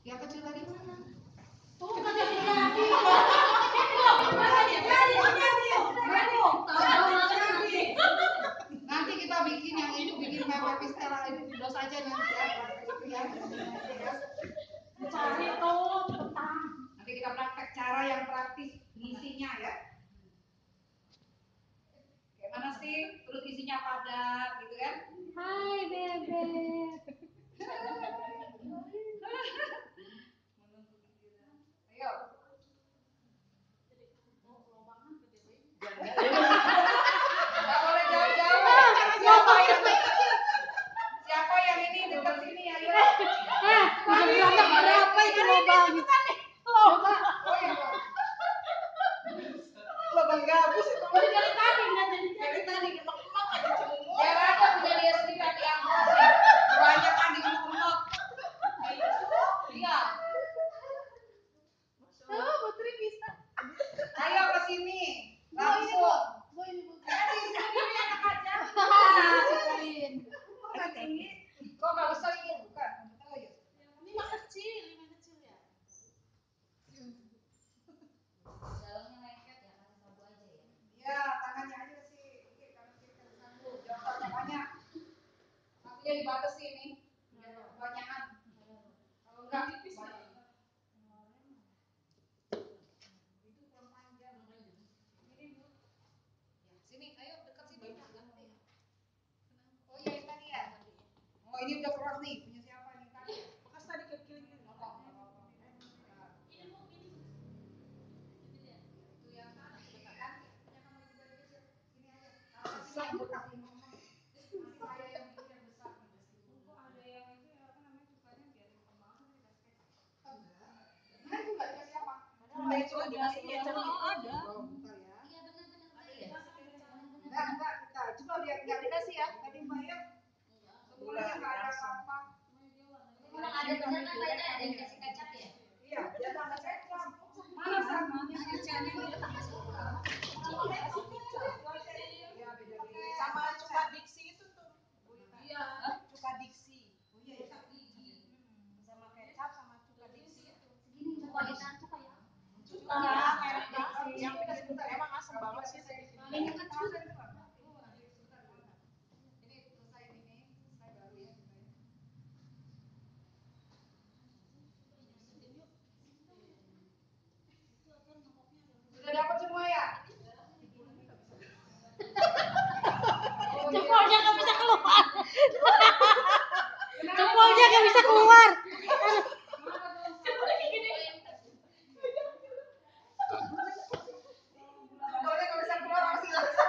Yang kecil tadi mana? Tuh kan jadi. Nanti kita bikin yang itu, bikin pepes Stella itu dos aja nanti ya, itu ya. Cari tuh tentang. Nanti kita praktek cara yang praktis isinya ya. Kayak mana sih? Terus isinya padat gitu kan? Hai bebek. Ayo. Nggak boleh jauh-jauh. Siapa yang ini dekat sini ayo. Berapa itu lubang? Coba. Oh ya. Lubang gabus itu. Dari tadi kemek-kemek aja cemumuk. Biar aja punya dia sendiri nanti yang banyak kan di kemek. Iya. Oh, Putri bisa. Ayo ke sini. Langsung. Kok nggak besar ini bukan? Tahu ya? Ini mah kecil ya. Dalamnya lengket ya, kasih sabu aja ya. Iya, tangannya aja sih. Oke, kanan kiri kasih sabu. Jangan terlalu banyak. Sabunya dibatasi nih. Biar kebanyakan. Kalau enggak banyak. Itu kurang panjang. Ini Bu. Ya, sini, ayo dekat sini. Oh iya, yang tadi ya. Oh, ini udah keras nih. Punya siapa nih tadi? Bekas tadi kecil gitu. Itu yang sana sudah kan? Punya kamu juga yang kecil. Sini aja. Taruh sini yang bekas ini. Nanti saya yang bikin yang besar nih. Kok ada yang itu ya apa namanya cukanya biarin kembang aja dikasih kecap. Enggak. Nah itu nggak dikasih apa? Ada itu dikasih kecap. Ada. Oh, bentar ya. Iya benar-benar Ada ya. Enggak kita coba lihat nggak dikasih ya tadi Mbak ya. Semuanya nggak ada apa-apa. Memang ada benar kan Mbak, ada yang kasih kecap ya? Iya, dia tambah kecap. Mana sama yang kecapnya ini tak kasih. Iya beda-beda. Sama cuka diksi itu tuh. Iya, cuka diksi. Oh iya ya. Sama kecap sama cuka diksi itu. Segini kualitas cuka ya. Cuka merek diksi. Yang emang asam banget sih sedikit. Ini kecil. Ini selesai ini, selesai baru ya. Sudah dapat semua ya? Jempolnya nggak bisa keluar. Jempolnya nggak bisa keluar. Jempolnya nggak bisa keluar masih nggak bisa.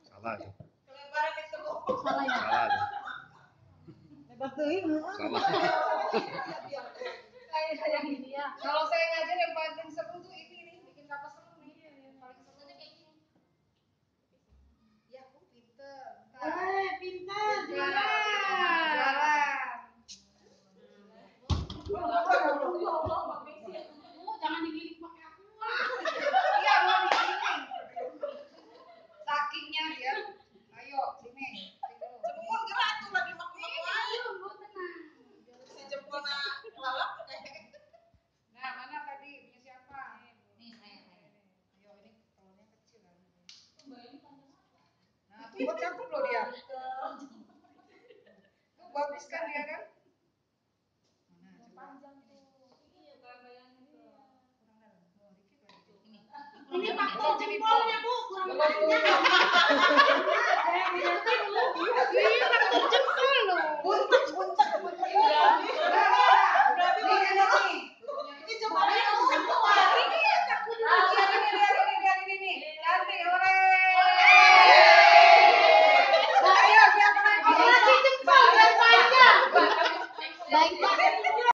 Salah aja. Kelebaran itu. Salah ya. Salah aja. Lebar tuh ini. Salah. Kayak gini ya. Kalau saya ngajar yang paling seru tuh ini nih, bikin kapas seru nih. Paling seru kayak gini. Ya, aku pinter. Pintar. Jualan. Jangan digiling pakai aku. Iya, mau digiling. Sakingnya dia. Ayo, sini. Cemur gerak tuh lagi mak-mak aja. Si jempolnya lalap. Nah, mana tadi? Punya siapa? Nih saya. Ayo, ini telurnya kecil kan. Nah, tuh buat cakep loh dia. Tuh bagus kan dia kan? Mana coba. Ini faktor jempolnya Bu, kurang panjang. Iya,